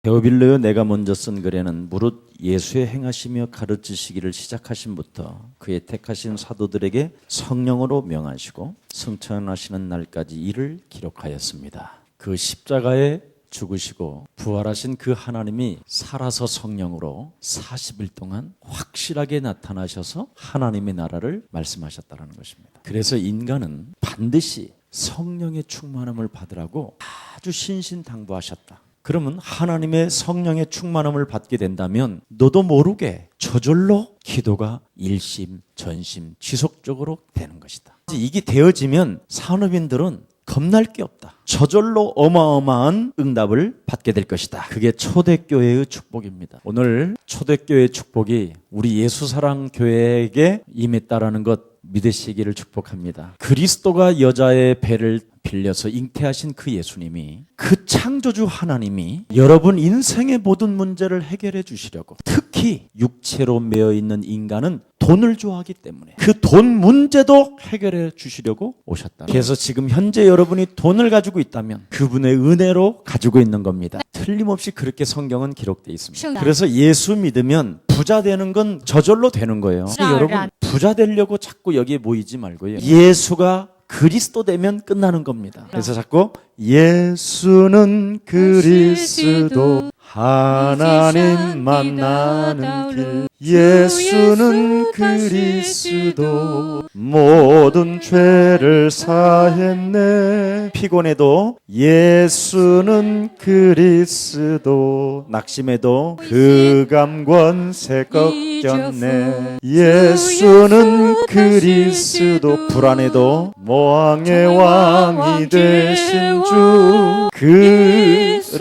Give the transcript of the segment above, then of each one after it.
데오빌로요 내가 먼저 쓴 글에는 무릇 예수의 행하시며 가르치시기를 시작하심부터 그의 택하신 사도들에게 성령으로 명하시고 승천하시는 날까지 이를 기록하였습니다. 그 십자가에 죽으시고 부활하신 그 하나님이 살아서 성령으로 40일 동안 확실하게 나타나셔서 하나님의 나라를 말씀하셨다는 것입니다. 그래서 인간은 반드시 성령의 충만함을 받으라고 아주 신신당부하셨다. 그러면 하나님의 성령의 충만함을 받게 된다면 너도 모르게 저절로 기도가 일심, 전심, 지속적으로 되는 것이다. 이게 되어지면 산업인들은 겁날 게 없다. 저절로 어마어마한 응답을 받게 될 것이다. 그게 초대교회의 축복입니다. 오늘 초대교회의 축복이 우리 예수사랑교회에게 임했다라는 것 믿으시기를 축복합니다. 그리스도가 여자의 배를 빌려서 잉태하신 그 예수님이, 그 창조주 하나님이 여러분 인생의 모든 문제를 해결해 주시려고, 특히 육체로 매여 있는 인간은 돈을 좋아하기 때문에 그 돈 문제도 해결해 주시려고 오셨다. 그래서 지금 현재 여러분이 돈을 가지고 있다면 그분의 은혜로 가지고 있는 겁니다. 틀림없이 그렇게 성경은 기록되어 있습니다. 그래서 예수 믿으면 부자 되는 건 저절로 되는 거예요. 여러분 부자 되려고 자꾸 여기에 모이지 말고요. 예수가 그리스도 되면 끝나는 겁니다. 그래서 자꾸 예수는 그리스도 하나님 만나는 길, 예수는 그리스도 모든 죄를 사했네. 피곤해도 예수는 그리스도, 낙심해도 그 감권세 꺾였네. 예수는 그리스도, 불안해도 모왕의 왕이 되신 주 그리스도.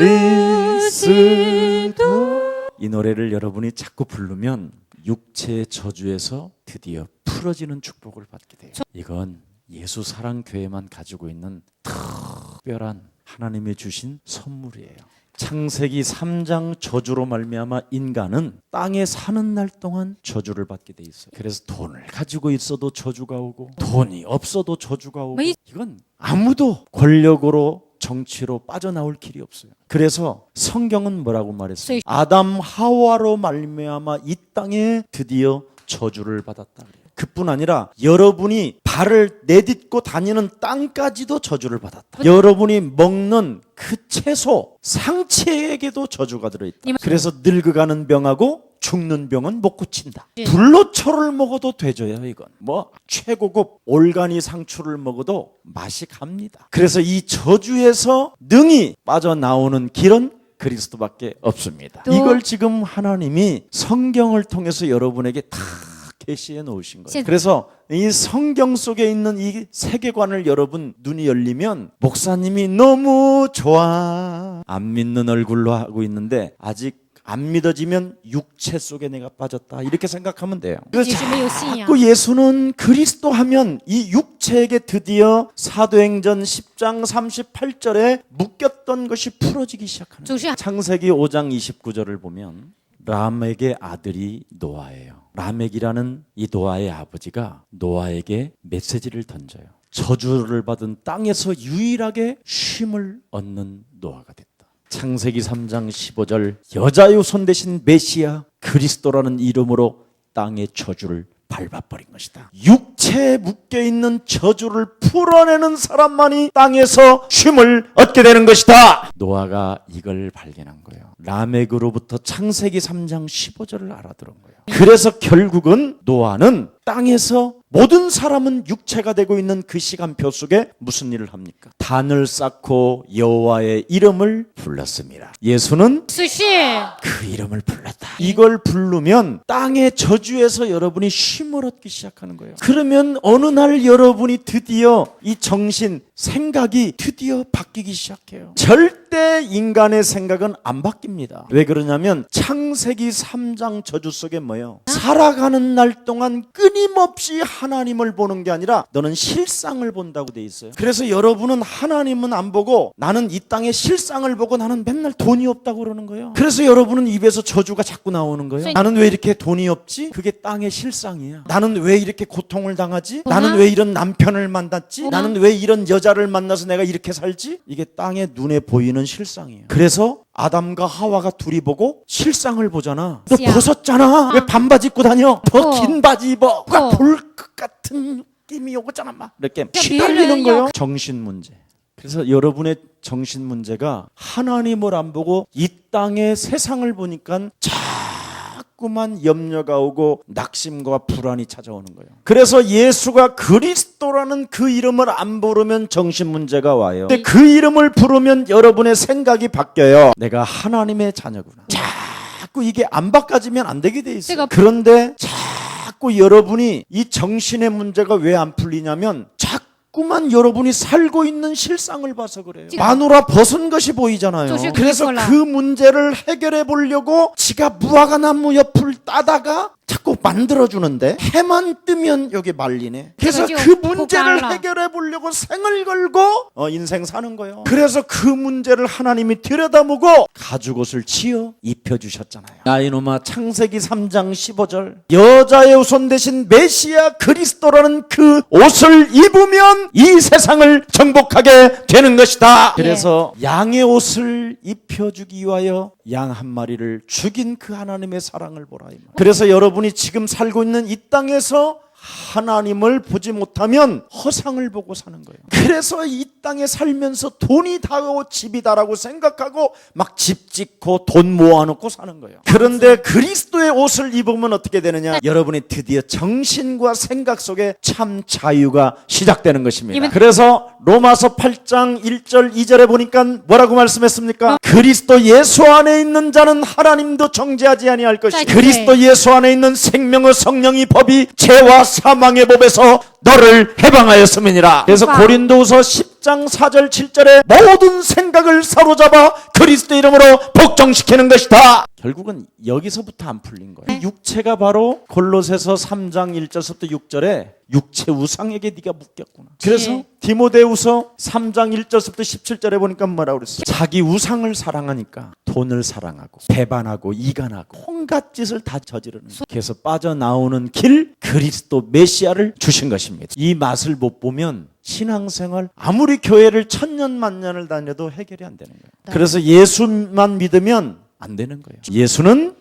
이 노래를 여러분이 자꾸 부르면 육체의 저주에서 드디어 풀어지는 축복을 받게 돼요. 이건 예수사랑교회만 가지고 있는 특별한 하나님이 주신 선물이에요. 창세기 3장 저주로 말미암아 인간은 땅에 사는 날 동안 저주를 받게 돼 있어요. 그래서 돈을 가지고 있어도 저주가 오고 돈이 없어도 저주가 오고, 이건 아무도 권력으로 정치로 빠져나올 길이 없어요. 그래서 성경은 뭐라고 말했어요? 아담 하와로 말미암아 이 땅에 드디어 저주를 받았다 그래요. 그뿐 아니라 여러분이 발을 내딛고 다니는 땅까지도 저주를 받았다. 여러분이 먹는 그 채소, 상체에게도 저주가 들어있다. 그래서 늙어가는 병하고 죽는 병은 못 고친다. 불로초를 먹어도 되져요. 이건 뭐 최고급 올가니 상추를 먹어도 맛이 갑니다. 그래서 이 저주에서 능히 빠져나오는 길은 그리스도밖에 없습니다. 이걸 지금 하나님이 성경을 통해서 여러분에게 다 계시해 놓으신 거예요. 그래서 이 성경 속에 있는 이 세계관을 여러분 눈이 열리면 목사님이 너무 좋아, 안 믿는 얼굴로 하고 있는데 아직 안 믿어지면 육체 속에 내가 빠졌다, 이렇게 생각하면 돼요. 그래서 자꾸 예수는 그리스도 하면 이 육체에게 드디어 사도행전 10장 38절에 묶였던 것이 풀어지기 시작하는 거예요. 창세기 5장 29절을 보면 람에게 아들이 노아예요. 라멕이라는 이 노아의 아버지가 노아에게 메시지를 던져요. 저주를 받은 땅에서 유일하게 쉼을 얻는 노아가 됐다. 창세기 3장 15절, 여자의 손 대신 메시아 그리스도라는 이름으로 땅의 저주를 밟아버린 것이다. 육체에 묶여있는 저주를 풀어내는 사람만이 땅에서 쉼을 얻게 되는 것이다. 노아가 이걸 발견한 거예요. 라멕으로부터 창세기 3장 15절을 알아들은 거예요. 그래서 결국은 노아는 땅에서 모든 사람은 육체가 되고 있는 그 시간표 속에 무슨 일을 합니까? 단을 쌓고 여호와의 이름을 불렀습니다. 예수는 그 이름을 불렀다. 이걸 부르면 땅의 저주에서 여러분이 쉼을 얻기 시작하는 거예요. 그러면 어느 날 여러분이 드디어 이 정신, 생각이 드디어 바뀌기 시작해요. 절대 인간의 생각은 안 바뀝니다. 왜 그러냐면 창세기 3장 저주 속에 뭐예요? 살아가는 날 동안 끊임없이 하나님을 보는 게 아니라 너는 실상을 본다고 돼 있어요. 그래서 여러분은 하나님은 안 보고 나는 이 땅의 실상을 보고 나는 맨날 돈이 없다고 그러는 거예요. 그래서 여러분은 입에서 저주가 자꾸 나오는 거예요. 나는 왜 이렇게 돈이 없지? 그게 땅의 실상이야. 나는 왜 이렇게 고통을 당하지? 나는 왜 이런 남편을 만났지? 나는 왜 이런 여자를 만나서 내가 이렇게 살지? 이게 땅에 눈에 보이는 실상이에요. 그래서 아담과 하와가 둘이 보고 실상을 보잖아. 너 벗었잖아. 왜 반바지 입고 다녀? 더 긴 바지 입어. 누가 볼 것 같은 느낌이 오잖아. 막 이렇게 시달리는 거예요. 정신 문제. 그래서 여러분의 정신 문제가 하나님을 안 보고 이 땅의 세상을 보니까 자꾸만 염려가 오고 낙심과 불안이 찾아오는 거예요. 그래서 예수가 그리스도라는 그 이름을 안 부르면 정신 문제가 와요. 근데 그 이름을 부르면 여러분의 생각이 바뀌어요. 내가 하나님의 자녀구나. 자꾸 이게 안 바꿔지면 안 되게 돼 있어요. 그런데 자꾸 여러분이 이 정신의 문제가 왜 안 풀리냐면 자꾸만 여러분이 살고 있는 실상을 봐서 그래요. 마누라 벗은 것이 보이잖아요. 그래서 그 문제를 해결해 보려고 지가 무화과나무 옆을 따다가 자꾸 만들어주는데 해만 뜨면 여기 말리네. 그래서 그 문제를 해결해 보려고 생을 걸고 인생 사는 거예요. 그래서 그 문제를 하나님이 들여다보고 가죽옷을 치어 입혀주셨잖아요. 야 이놈아, 창세기 3장 15절 여자의 후손 대신 메시아 그리스도라는 그 옷을 입으면 이 세상을 정복하게 되는 것이다. 그래서 양의 옷을 입혀주기 위하여 양 한 마리를 죽인 그 하나님의 사랑을 보라. 그래서 여러분이 지금 살고 있는 이 땅에서 하나님을 보지 못하면 허상을 보고 사는 거예요. 그래서 이 땅에 살면서 돈이 다고 집이 다라고 생각하고 막 집 짓고 돈 모아놓고 사는 거예요. 그런데 그리스도의 옷을 입으면 어떻게 되느냐? 여러분이 드디어 정신과 생각 속에 참 자유가 시작되는 것입니다. 그래서 로마서 8장 1절 2절에 보니까 뭐라고 말씀했습니까? 그리스도 예수 안에 있는 자는 하나님도 정죄하지 아니할 것이다. 그리스도 예수 안에 있는 생명의 성령이 법이 죄와 사망의 법에서 너를 해방하였음이니라. 그래서 고린도후서 10장 4절 7절에 모든 생각을 사로잡아 그리스도 이름으로 복종시키는 것이다. 결국은 여기서부터 안 풀린 거예요. 육체가 바로 골로새서 3장 1절부터 6절에 육체 우상에게 네가 묶였구나. 그래서 디모데후서 3장 1절부터 17절에 보니까 뭐라고 그랬어요? 자기 우상을 사랑하니까 돈을 사랑하고 배반하고 이간하고 온갖 짓을 다 저지르는 거예요. 그래서 빠져나오는 길 그리스도 메시아를 주신 것입니다. 이 맛을 못 보면 신앙생활 아무리 교회를 천년만년을 다녀도 해결이 안 되는 거예요. 그래서 예수만 믿으면 안 되는 거예요. 예수는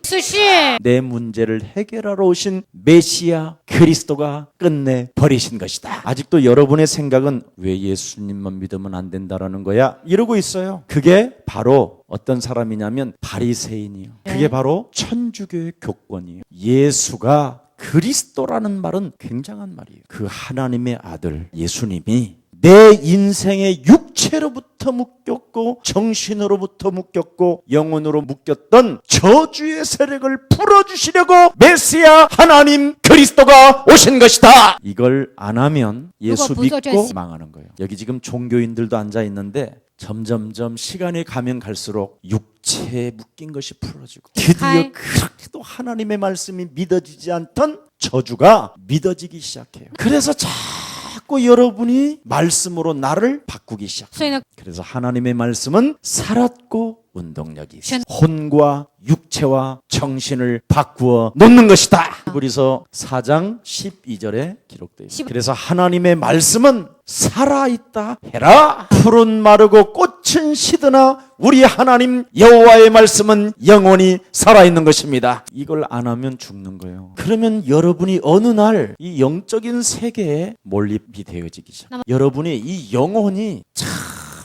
내 문제를 해결하러 오신 메시아 그리스도가 끝내 버리신 것이다. 아직도 여러분의 생각은 왜 예수님만 믿으면 안 된다라는 거야? 이러고 있어요. 그게 바로 어떤 사람이냐면 바리새인이요. 그게 바로 천주교의 교권이에요. 예수가 그리스도라는 말은 굉장한 말이에요. 그 하나님의 아들 예수님이 내 인생의 육체로부터 묶였고 정신으로부터 묶였고 영혼으로 묶였던 저주의 세력을 풀어주시려고 메시아 하나님 그리스도가 오신 것이다. 이걸 안 하면 예수 믿고 망하는 거예요. 여기 지금 종교인들도 앉아 있는데 점점점 시간이 가면 갈수록 육체에 묶인 것이 풀어지고 드디어 그렇게도 하나님의 말씀이 믿어지지 않던 저주가 믿어지기 시작해요. 그래서 자꾸 여러분이 말씀으로 나를 바꾸기 시작해요. 그래서 하나님의 말씀은 살았고 운동력이 있어요. 혼과 육체와 정신을 바꾸어 놓는 것이다. 히브리서 4장 12절에 기록되어 있습니다. 그래서 하나님의 말씀은 살아있다 해라. 풀은 마르고 꽃은 시드나 우리 하나님 여호와의 말씀은 영원히 살아있는 것입니다. 이걸 안 하면 죽는 거예요. 그러면 여러분이 어느 날 이 영적인 세계에 몰입이 되어지기 시작. 여러분의 이 영혼이 참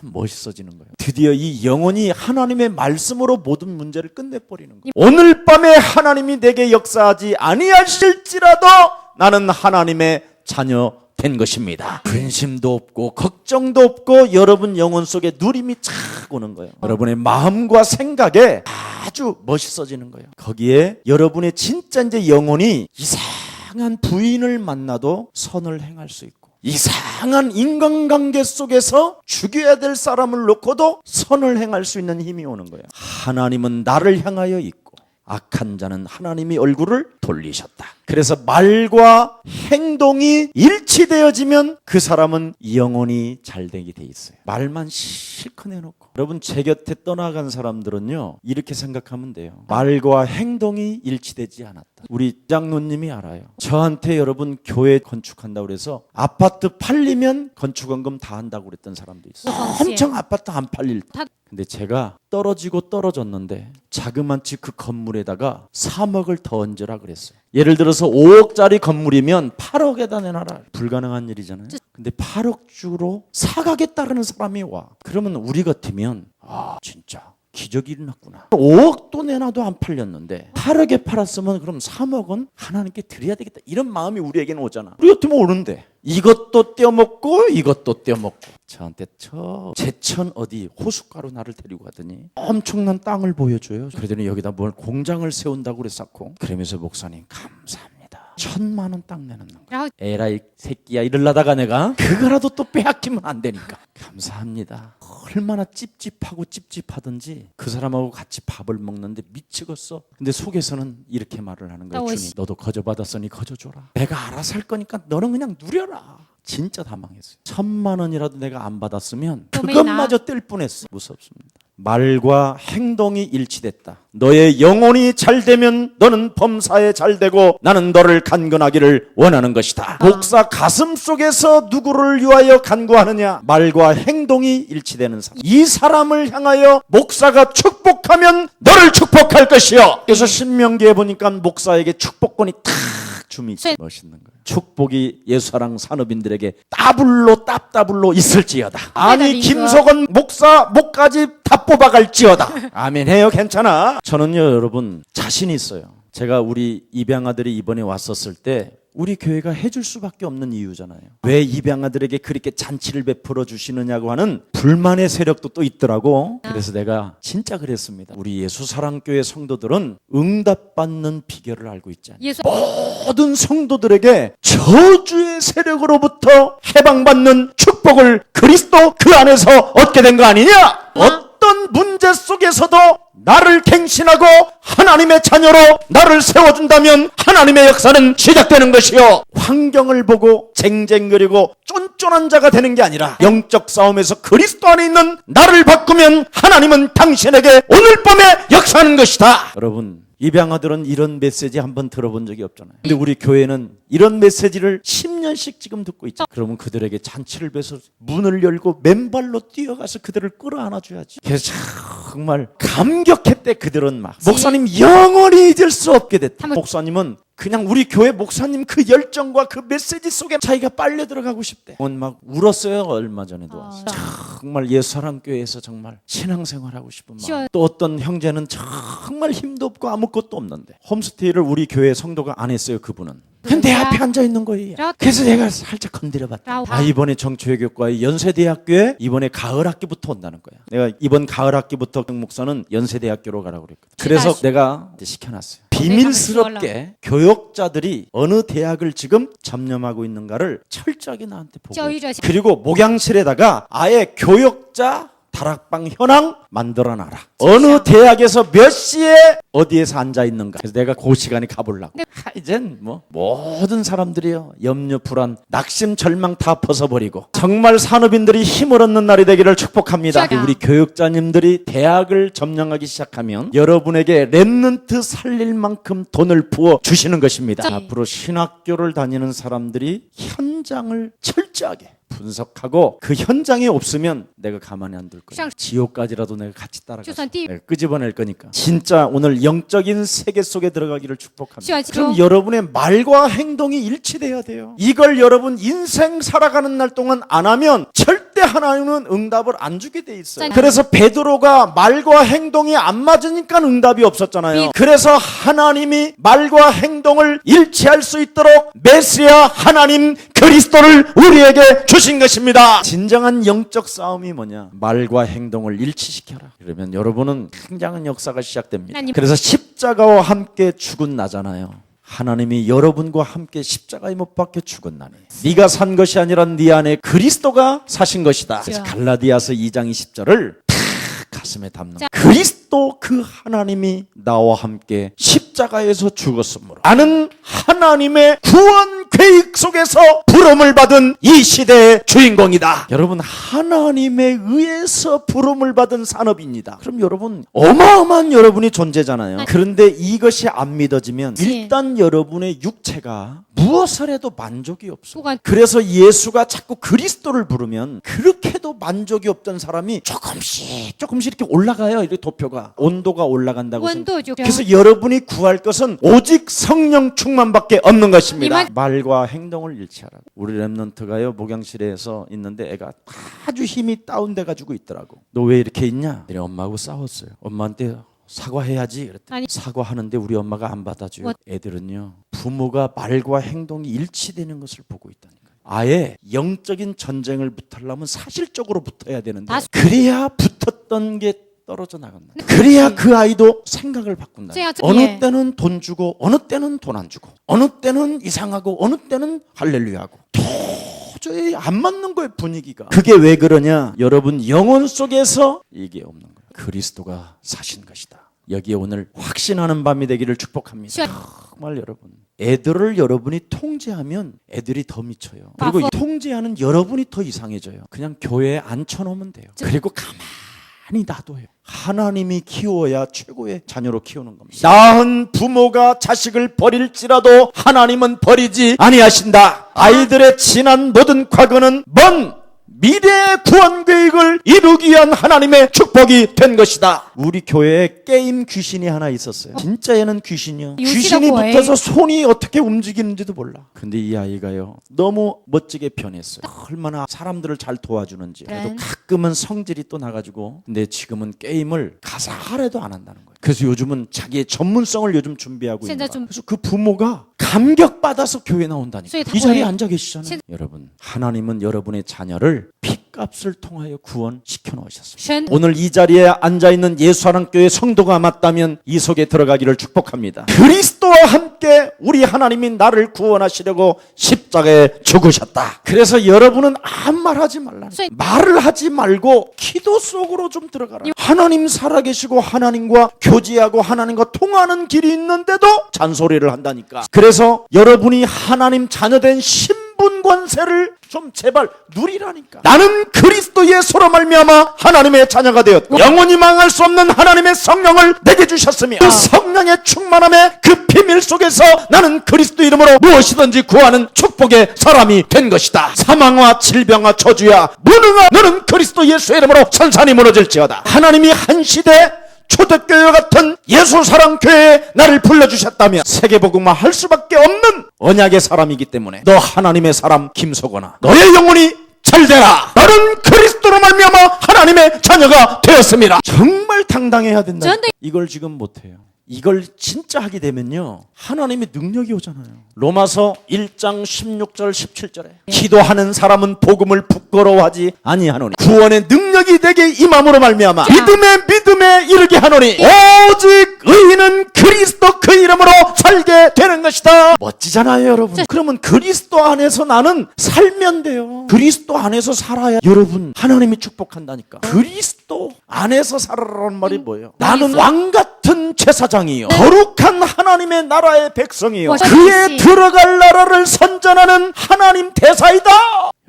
멋있어지는 거예요. 드디어 이 영혼이 하나님의 말씀으로 모든 문제를 끝내버리는 거예요. 오늘 밤에 하나님이 내게 역사하지 아니하실지라도 나는 하나님의 자녀 된 것입니다. 근심도 없고 걱정도 없고 여러분 영혼 속에 누림이 착 오는 거예요. 여러분의 마음과 생각에 아주 멋있어지는 거예요. 거기에 여러분의 진짜 이제 영혼이 이상한 부인을 만나도 선을 행할 수 있고 이상한 인간관계 속에서 죽여야 될 사람을 놓고도 선을 행할 수 있는 힘이 오는 거예요. 하나님은 나를 향하여 있고 악한 자는 하나님의 얼굴을 돌리셨다. 그래서 말과 행동이 일치되어지면 그 사람은 영혼이 잘 되게 돼 있어요. 말만 실컷 해놓고. 여러분 제 곁에 떠나간 사람들은요 이렇게 생각하면 돼요. 말과 행동이 일치되지 않았다. 우리 장로님이 알아요. 저한테 여러분 교회 건축한다고 그래서 아파트 팔리면 건축원금 다 한다고 그랬던 사람도 있어요. 엄청 아파트 안 팔릴 때. 근데 제가 떨어지고 떨어졌는데 자그마치 그 건물에다가 3억을 더 얹으라 그랬어요. 예를 들어서 5억짜리 건물이면 8억에다 내놔라. 불가능한 일이잖아요. 근데 8억 주로 사가겠다는 사람이 와. 그러면 우리 같으면 아 진짜 기적이 일어났구나. 5억도 내놔도 안 팔렸는데 8억에 팔았으면 그럼 3억은 하나님께 드려야 되겠다. 이런 마음이 우리에게는 오잖아. 우리 같으면 오는데 이것도 떼어먹고 이것도 떼어먹고. 저한테 저 제천 어디 호숫가로 나를 데리고 가더니 엄청난 땅을 보여줘요. 그러더니 여기다 뭘 공장을 세운다고 그랬었고 그러면서 목사님 감사합니다. 1,000만 원 딱 내놓는 거야. 에라이 새끼야 이러려다가 내가 그거라도 또 빼앗기면 안 되니까 감사합니다. 얼마나 찝찝하든지 그 사람하고 같이 밥을 먹는데 미치겠어. 근데 속에서는 이렇게 말을 하는 거야. 주님 너도 거저받았으니 거저줘라. 내가 알아서 할 거니까 너는 그냥 누려라. 진짜 다 망했어요. 1,000만 원이라도 내가 안 받았으면 그것마저 뗄 뻔했어. 무섭습니다. 말과 행동이 일치됐다. 너의 영혼이 잘되면 너는 범사에 잘되고 나는 너를 간건하기를 원하는 것이다. 목사 가슴 속에서 누구를 위하여 간구하느냐? 말과 행동이 일치되는 사람. 이 사람을 향하여 목사가 축복하면 너를 축복할 것이요. 그래서 신명기에 보니까 목사에게 축복권이 탁 줌이 있어요. 멋있는 거예요. 축복이 예수사랑 산업인들에게 따블로 있을지어다. 아니 김석원 목사 목까지 다 뽑아갈지어다. 아멘 해요. 괜찮아. 저는요 여러분 자신 있어요. 제가 우리 입양아들이 이번에 왔었을 때 우리 교회가 해줄 수밖에 없는 이유잖아요. 왜 입양아들에게 그렇게 잔치를 베풀어 주시느냐고 하는 불만의 세력도 또 있더라고. 그래서 내가 진짜 그랬습니다. 우리 예수사랑교회 성도들은 응답받는 비결을 알고 있지 않냐. 모든 성도들에게 저주의 세력으로부터 해방받는 축복을 그리스도 그 안에서 얻게 된 거 아니냐? 어떤 문제 속에서도 나를 갱신하고 하나님의 자녀로 나를 세워준다면 하나님의 역사는 시작되는 것이요. 환경을 보고 쟁쟁거리고 쫀쫀한 자가 되는 게 아니라 영적 싸움에서 그리스도 안에 있는 나를 바꾸면 하나님은 당신에게 오늘 밤에 역사하는 것이다. 여러분 입양아들은 이런 메시지 한번 들어본 적이 없잖아요. 근데 우리 교회는 이런 메시지를 10년씩 지금 듣고 있죠. 그러면 그들에게 잔치를 베서 문을 열고 맨발로 뛰어가서 그들을 끌어안아줘야지. 그래서 정말 감격했대. 그들은 막 목사님 영원히 잊을 수 없게 됐다. 목사님은 그냥 우리 교회 목사님 그 열정과 그 메시지 속에 자기가 빨려 들어가고 싶대. 막 울었어요. 얼마 전에도 와서. 정말 예수사랑교회에서 정말 신앙생활하고 싶은 마음. 또 어떤 형제는 정말 힘도 없고 아무것도 없는데 홈스테이를 우리 교회 성도가 안 했어요. 그분은. 근데 내 앞에 앉아 있는 거예요. 그래서 내가 살짝 건드려봤다. 이번에 정초회교과의 연세대학교에 이번에 가을 학기부터 온다는 거야. 내가 이번 가을 학기부터 목사는 연세대학교로 가라고 그랬거든. 그래서 내가 이제 시켜놨어요. 비밀스럽게 교역자들이 어느 대학을 지금 점령하고 있는가를 철저하게 나한테 보고. 그리고 목양실에다가 아예 교역자 다락방 현황 만들어놔라. 어느 대학에서 몇 시에 어디에서 앉아있는가. 그래서 내가 그 시간에 가보려고. 이젠 뭐 모든 사람들이요 염려 불안 낙심 절망 다 벗어버리고 정말 산업인들이 힘을 얻는 날이 되기를 축복합니다. 우리 교육자님들이 대학을 점령하기 시작하면 여러분에게 렘넌트 살릴 만큼 돈을 부어 주시는 것입니다. 앞으로 신학교를 다니는 사람들이 현장을 철저하게 분석하고 그 현장에 없으면 내가 가만히 안 둘 거야. 지옥까지라도 내가 같이 따라가서 내가 끄집어낼 거니까. 진짜 오늘 영적인 세계 속에 들어가기를 축복합니다. 그럼 여러분의 말과 행동이 일치돼야 돼요. 이걸 여러분 인생 살아가는 날 동안 안 하면 절대 하나님은 응답을 안 주게 돼 있어요. 그래서 베드로가 말과 행동이 안 맞으니까 응답이 없었잖아요. 그래서 하나님이 말과 행동을 일치할 수 있도록 메시아 하나님 그리스도를 우리에게 주신 것입니다. 진정한 영적 싸움이 뭐냐? 말과 행동을 일치시켜라. 그러면 여러분은 굉장한 역사가 시작됩니다. 그래서 십자가와 함께 죽은 나잖아요. 하나님이 여러분과 함께 십자가에 못 박혀 죽은 나니 네가 산 것이 아니라 네 안에 그리스도가 사신 것이다. 그래서 갈라디아서 2장 20절을 탁 가슴에 담는 그리스도 그 하나님이 나와 함께 십자가에 십자가에서 죽었으므로 나는 하나님의 구원 계획 속에서 부름을 받은 이 시대의 주인공이다. 여러분, 하나님에 의해서 부름을 받은 산업입니다. 그럼 여러분, 어마어마한 여러분이 존재잖아요. 그런데 이것이 안 믿어지면 일단 여러분의 육체가 무엇을 해도 만족이 없어. 그래서 예수가 자꾸 그리스도를 부르면 그렇게도 만족이 없던 사람이 조금씩 이렇게 올라가요. 이렇게 도표가 온도가 올라간다고. 그래서 여러분이 구할 것은 오직 성령 충만밖에 없는 것입니다. 말과 행동을 일치하라. 우리 렘넌트가요, 목양실에서 있는데 애가 아주 힘이 다운돼 가지고 있더라고. 너 왜 이렇게 있냐? 내가 엄마하고 싸웠어요. 엄마한테 사과해야지 그랬더니 사과하는데 우리 엄마가 안 받아줘요. 애들은요, 부모가 말과 행동이 일치되는 것을 보고 있다니까요. 아예 영적인 전쟁을 붙으려면 사실적으로 붙어야 되는데 그래야 붙었던 게 떨어져 나간다. 그래야 그 아이도 생각을 바꾼다. 어느 때는 돈 주고 어느 때는 돈 안 주고 어느 때는 이상하고 어느 때는 할렐루야하고 도저히 안 맞는 거예요, 분위기가. 그게 왜 그러냐? 여러분 영혼 속에서 이게 없는 거예요. 그리스도가 사신 것이다. 여기에 오늘 확신하는 밤이 되기를 축복합니다. 정말 여러분, 애들을 여러분이 통제하면 애들이 더 미쳐요. 그리고 통제하는 여러분이 더 이상해져요. 그냥 교회에 앉혀놓으면 돼요. 그리고 가만히 놔둬요. 하나님이 키워야 최고의 자녀로 키우는 겁니다. 낳은 부모가 자식을 버릴지라도 하나님은 버리지 아니하신다. 아이들의 지난 모든 과거는 먼 미래의 구원 계획을 이루기 위한 하나님의 축복이 된 것이다. 우리 교회에 게임 귀신이 하나 있었어요. 진짜 얘는 귀신이요. 귀신이 붙어서 손이 어떻게 움직이는지도 몰라. 근데 이 아이가요, 너무 멋지게 변했어요. 얼마나 사람들을 잘 도와주는지. 그래도 가끔은 성질이 또 나가지고, 근데 지금은 게임을 가사 하나도 안 한다는 거예요. 그래서 요즘은 자기의 전문성을 요즘 준비하고 있는 거예요. 그래서 그 부모가 감격받아서 교회 나온다니까. 이 자리에 앉아 계시잖아요. 여러분, 하나님은 여러분의 자녀를 핏값을 통하여 구원시켜 놓으셨습니다. 오늘 이 자리에 앉아있는 예수하나님교회 성도가 맞다면 이 속에 들어가기를 축복합니다. 그리스도와 함께 우리 하나님이 나를 구원하시려고 십자가에 죽으셨다. 그래서 여러분은 아무 말 하지 말라. 말을 하지 말고 기도 속으로 좀 들어가라. 하나님 살아계시고 하나님과 교제하고 하나님과 통하는 길이 있는데도 잔소리를 한다니까. 그래서 여러분이 하나님 자녀된 신분 권세를 좀 제발 누리라니까. 나는 그리스도 예수로 말미암아 하나님의 자녀가 되었고 영원히 망할 수 없는 하나님의 성령을 내게 주셨으며 그 성령의 충만함의 그 비밀 속에서 나는 그리스도 이름으로 무엇이든지 구하는 축복의 사람이 된 것이다. 사망과 질병과 저주야 무능하 너는 그리스도 예수의 이름으로 산산이 무너질지어다. 하나님이 한 시대 초대교회 같은 예수사랑교회에 나를 불러주셨다면 세계복음화 할 수밖에 없는 언약의 사람이기 때문에 너 하나님의 사람 김석원아, 너의 영혼이 잘되라. 너는 그리스도로 말미암아 하나님의 자녀가 되었습니다. 정말 당당해야 된다. 이걸 지금 못해요. 이걸 진짜 하게 되면요, 하나님의 능력이 오잖아요. 로마서 1장 16절 17절에 기도하는 사람은 복음을 부끄러워하지 아니하노니 구원의 능력이 내게 임함으로 말미암아 믿음에 이르게 하노니 오직 의인은 그리스도 그 이름으로 살게 되는 것이다. 멋지잖아요, 여러분. 그러면 그리스도 안에서 나는 살면 돼요. 그리스도 안에서 살아야 여러분 하나님이 축복한다니까. 그리스도 안에서 살아라는 말이 뭐예요? 나는 왕 같은 제사장이요, 거룩한 하나님의 나라의 백성이요, 그에 들어갈 나라를 선전하는 하나님 대사이다.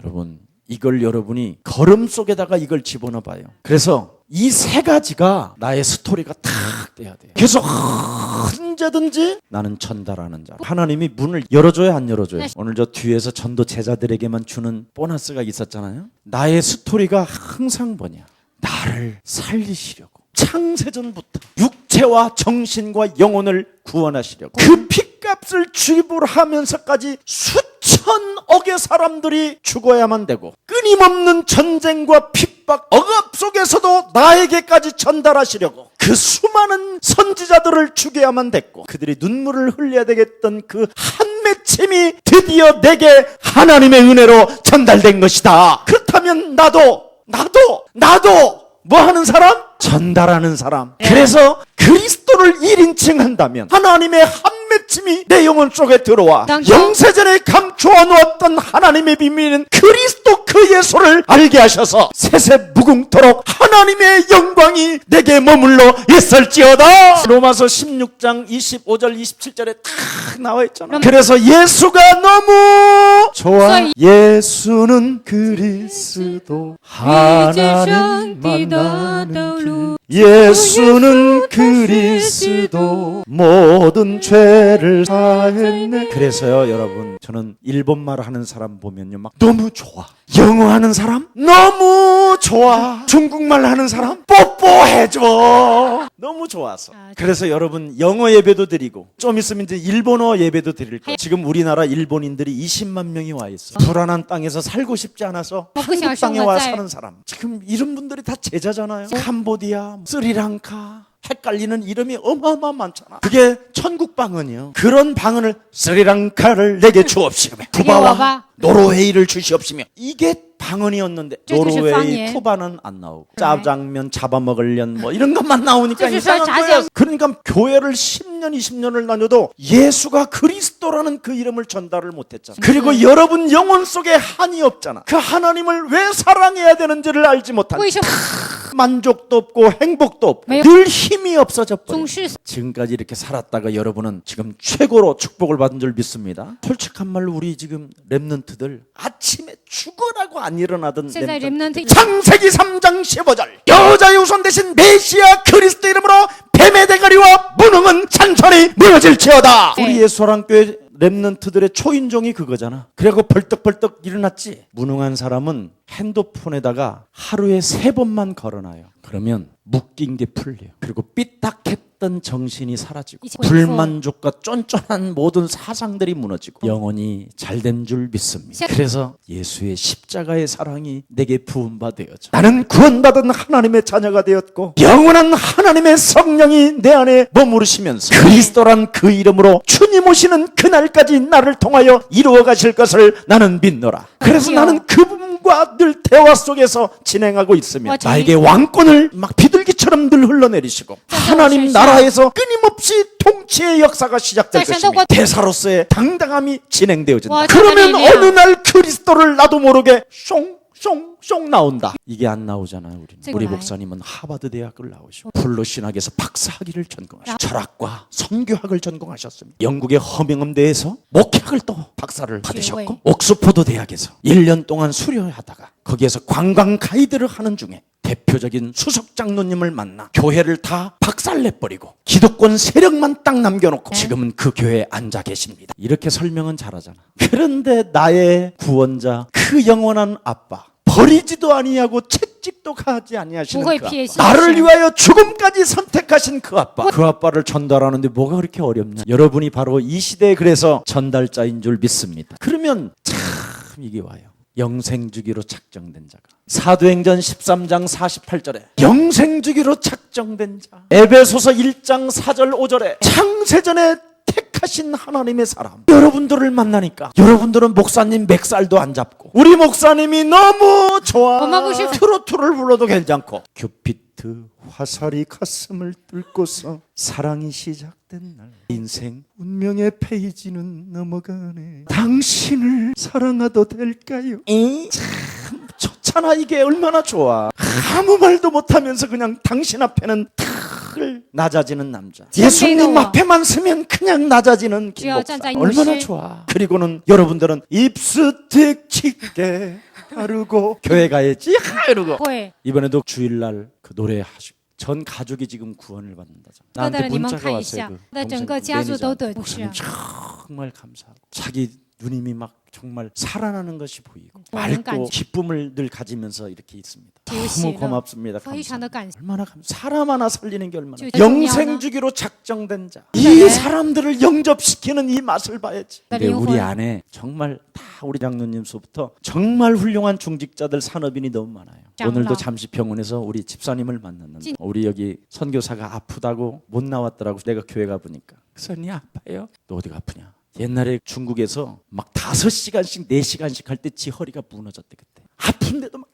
여러분, 이걸 여러분이 걸음 속에다가 이걸 집어넣어봐요. 그래서 이 세 가지가 나의 스토리가 탁 돼야 돼요. 그래서 언제든지 나는 전달하는 자. 하나님이 문을 열어줘요, 안 열어줘요? 오늘 저 뒤에서 전도 제자들에게만 주는 보너스가 있었잖아요. 나의 스토리가 항상 뭐냐, 나를 살리시려고 창세전부터 육체와 정신과 영혼을 구원하시려고 그 핏값을 지불하면서까지 수천억의 사람들이 죽어야만 되고 끊임없는 전쟁과 핍박 억압 속에서도 나에게까지 전달하시려고 그 수많은 선지자들을 죽여야만 됐고 그들이 눈물을 흘려야 되겠던 그 한 맺힘이 드디어 내게 하나님의 은혜로 전달된 것이다. 그렇다면 나도 뭐 하는 사람? 전달하는 사람. 그래서 그리스도를 1인칭 한다면 하나님의 한 외침이 내 영혼 속에 들어와 당장- 영세전에 감추어 놓았던 하나님의 비밀인 그리스도 그 예수를 알게 하셔서 세세 무궁토록 하나님의 영광이 내게 머물러 있을지어다. 로마서 16장 25절 27절에 딱 나와 있잖아. 그래서 예수가 너무 좋아. 예수는 그리스도 하나님 만나는 길. 예수는 그리스도 모든 죄를 사했네. 그래서요 여러분, 저는 일본말 하는 사람 보면요 막 너무 좋아. 영어 하는 사람 너무 좋아. 중국말 하는 사람 뽀뽀해줘. 너무 좋아서. 그래서 여러분 영어 예배도 드리고 좀 있으면 이제 일본어 예배도 드릴 거예요. 지금 우리나라 일본인들이 20만 명이 와 있어. 불안한 땅에서 살고 싶지 않아서 한국 땅에 와 사는 사람. 지금 이런 분들이 다 제자잖아요. 캄보디아, 스리랑카. 헷갈리는 이름이 어마어마 많잖아. 그게 천국 방언이요. 그런 방언을 스리랑카를 내게 주옵시며 쿠바와 노르웨이를 주시옵시며 이게 방언이었는데 노르웨이 쿠바는 안 나오고 짜장면 잡아먹으련 뭐 이런 것만 나오니까 이상한 거예요. 그러니까 교회를 10년 20년을 다녀도 예수가 그리스도라는 그 이름을 전달을 못했잖아. 그리고 여러분 영혼 속에 한이 없잖아. 그 하나님을 왜 사랑해야 되는지를 알지 못한 만족도 없고 행복도 없고 늘 힘이 없어져 버려. 지금까지 이렇게 살았다가 여러분은 지금 최고로 축복을 받은 줄 믿습니다. 솔직한 말로 우리 지금 랩런트들 아침에 죽어라고 안 일어나던 랩런트. 창세기 3장 15절 여자의 후손 대신 메시아 그리스도 이름으로 뱀의 대가리와 무능은 찬천히 무너질지어다. 우리 예수사랑교회 랩런트들의 초인종이 그거잖아. 그래고 벌떡벌떡 일어났지. 무능한 사람은 핸드폰에다가 하루에 3번만 걸어놔요. 그러면 묶인 게 풀려요. 그리고 삐딱했던 정신이 사라지고 불만족과 쫀쫀한 모든 사상들이 무너지고 영혼이 잘된 줄 믿습니다. 그래서 예수의 십자가의 사랑이 내게 부은 바 되어져 나는 구원받은 하나님의 자녀가 되었고 영원한 하나님의 성령이 내 안에 머무르시면서 그리스도란 그 이름으로 주님 오시는 그날까지 나를 통하여 이루어 가실 것을 나는 믿노라. 그래서 나는 그분과 늘 대화 속에서 진행하고 있으며 나에게 왕권을 막 비둘기처럼 늘 흘러내리시고 하나님 나라에서 끊임없이 통치의 역사가 시작될 것이며 대사로서의 당당함이 진행되어진다. 그러면 어느 날 그리스도를 나도 모르게 숑 나온다. 이게 안 나오잖아요. 우리 목사님은 하버드 대학을 나오시고 플로 신학에서 박사학위를 전공하시고 철학과 선교학을 전공하셨습니다. 영국의 허밍엄대에서 목회학을 또 박사를 받으셨고 옥스퍼드 대학에서 1년 동안 수료하다가 거기에서 관광 가이드를 하는 중에 대표적인 수석 장로님을 만나 교회를 다 박살내버리고 기독권 세력만 딱 남겨놓고 지금은 그 교회에 앉아 계십니다. 이렇게 설명은 잘하잖아. 그런데 나의 구원자 그 영원한 아빠 버리지도 아니하고 채찍도 가지 아니하시는 그 아빠, 나를 위하여 죽음까지 선택하신 그 아빠, 그 아빠를 전달하는데 뭐가 그렇게 어렵냐. 여러분이 바로 이 시대에 그래서 전달자인 줄 믿습니다. 그러면 참 이게 와요. 영생주기로 작정된 자가 사도행전 13장 48절에 영생주기로 작정된 자, 에베소서 1장 4절 5절에 창세전에 택하신 하나님의 사람, 여러분들을 만나니까 여러분들은 목사님 맥살도 안 잡고 우리 목사님이 너무 좋아 트로트를 불러도 괜찮고 큐피트 화살이 가슴을 뚫고서 사랑이 시작된 날 인생 운명의 페이지는 넘어가네. 당신을 사랑해도 될까요? 참 좋잖아. 이게 얼마나 좋아. 아무 말도 못하면서 그냥 당신 앞에는 탁을 낮아지는 남자, 예수님 앞에만 서면 그냥 낮아지는 김목사, 얼마나 좋아. 그리고는 여러분들은 입스틱 짙게 바르고 교회 가야지 이러고 이번에도 주일날 그 노래 하시고 전 가족이 지금 구원을 받는다잖아. 나한테 문자가 왔어요. 목사님 정말 감사하고 자기 누님이 막 정말 살아나는 것이 보이고 맑고 기쁨을 늘 가지면서 이렇게 있습니다. 너무 고맙습니다. 감사합니다. 얼마나 사람 하나 살리는 게 얼마나 영생주기로 작정된 자, 이 사람들을 영접시키는 이 맛을 봐야지. 근데 우리 안에 정말 다 우리 장로님서부터 정말 훌륭한 중직자들 산업인이 너무 많아요. 오늘도 잠시 병원에서 우리 집사님을 만났는데 우리 여기 선교사가 아프다고 못 나왔더라고. 내가 교회 가보니까 그래서 니 아파요? 너 어디가 아프냐? 옛날에 중국에서 막 5시간씩 4시간씩 할 때 지 허리가 무너졌대. 그때 아픈데도 막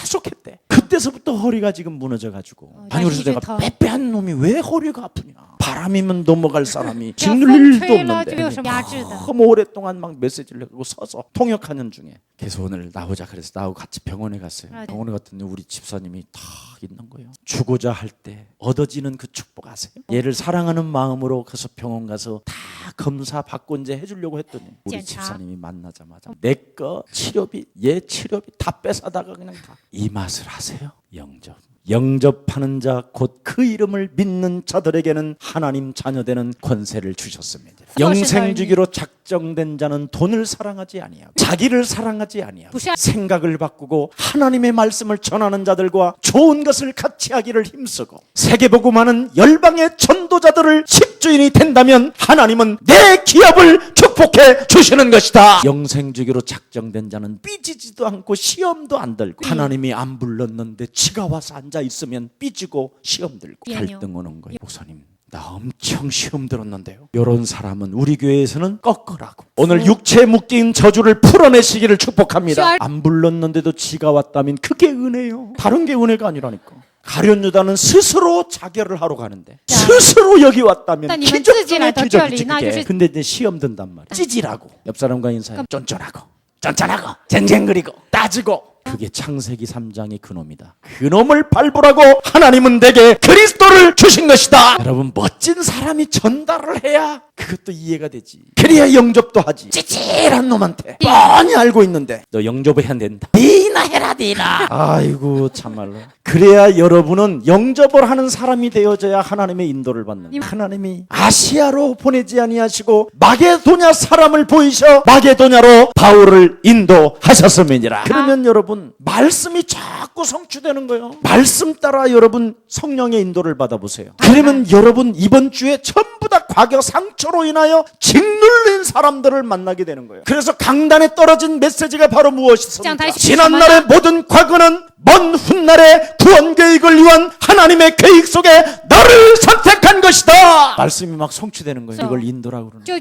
계속 했대. 그때서부터 허리가 지금 무너져가지고 아니 그래서 내가 빼빼한 놈이 왜 허리가 아프냐. 바람이면 넘어갈 사람이 这风 짓눌릴 일도 吹了就没有 없는데 什么压制的。 너무 오랫동안 막 메시지를 하고 서서 통역하는 중에 그래서 오늘 나오자 그래서 나하고 같이 병원에 갔어요. 아, 네. 병원에 갔더니 우리 집사님이 다 있는 거예요. 죽고자 할 때 얻어지는 그 축복 아세요? 얘를 사랑하는 마음으로 가서 병원 가서 다 검사 받고 이제 해주려고 했더니 우리检查 집사님이 만나자마자 내 거 치료비 얘 치료비 다 뺏어다가 그냥 다 이 맛을 아세요? 영접. 영접하는 자 곧 그 이름을 믿는 자들에게는 하나님 자녀되는 권세를 주셨습니다. 영생 주기로 작정된 자는 돈을 사랑하지 아니하고 자기를 사랑하지 아니하고 생각을 바꾸고 하나님의 말씀을 전하는 자들과 좋은 것을 같이 하기를 힘쓰고 세계복음하는 열방의 전도자들을 집주인이 된다면 하나님은 내 기업을 축복해 주시는 것이다. 영생 주기로 작정된 자는 삐지지도 않고 시험도 안 들고 하나님이 안 불렀는데 지가 와서 앉아 있으면 삐지고 시험 들고 갈등 오는 거예요. 목사님 나 엄청 시험 들었는데요. 이런 사람은 우리 교회에서는 꺾으라고. 오늘 육체에 묶인 저주를 풀어내시기를 축복합니다. 안 불렀는데도 지가 왔다면 그게 은혜요. 다른 게 은혜가 아니라니까. 가룟 유다는 스스로 자결을 하러 가는데 스스로 여기 왔다면 기적 중에 기적이지 그게. 근데 이제 시험 든단 말이야. 찌질하고 옆 사람과 인사해 쫀쫀하고 쫀쫀하고 쟁쟁거리고 따지고 그게 창세기 3장의 그놈이다. 그놈을 발부라고 하나님은 내게 그리스도를 주신 것이다. 여러분 멋진 사람이 전달을 해야 그것도 이해가 되지. 그래야 영접도 하지. 찌질한 놈한테 뻔히 알고 있는데 너 영접해야 된다. 니나 해라 니나. 아이고 참말로. 그래야 여러분은 영접을 하는 사람이 되어져야 하나님의 인도를 받는. 하나님이 아시아로 보내지 아니하시고 마게도냐 사람을 보이셔 마게도냐로 바울을 인도하셨음이니라. 그러면 여러분 말씀이 자꾸 성취되는 거예요. 말씀 따라 여러분 성령의 인도를 받아보세요. 그러면 여러분 이번 주에 전부 다 과거 상처로 인하여 짓눌린 사람들을 만나게 되는 거예요. 그래서 강단에 떨어진 메시지가 바로 무엇이었습니까? 지난날의 모든 과거는 먼 훗날의 구원 계획을 위한 하나님의 계획 속에 나를 선택한 것이다. 말씀이 막 성취되는 거예요. 이걸 인도라고 그러는 거예요.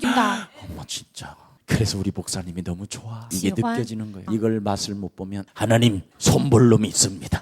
어머 진짜. 그래서 우리 목사님이 너무 좋아. 이게 느껴지는 거예요. 이걸 맛을 못 보면 하나님 손볼놈이 있습니다.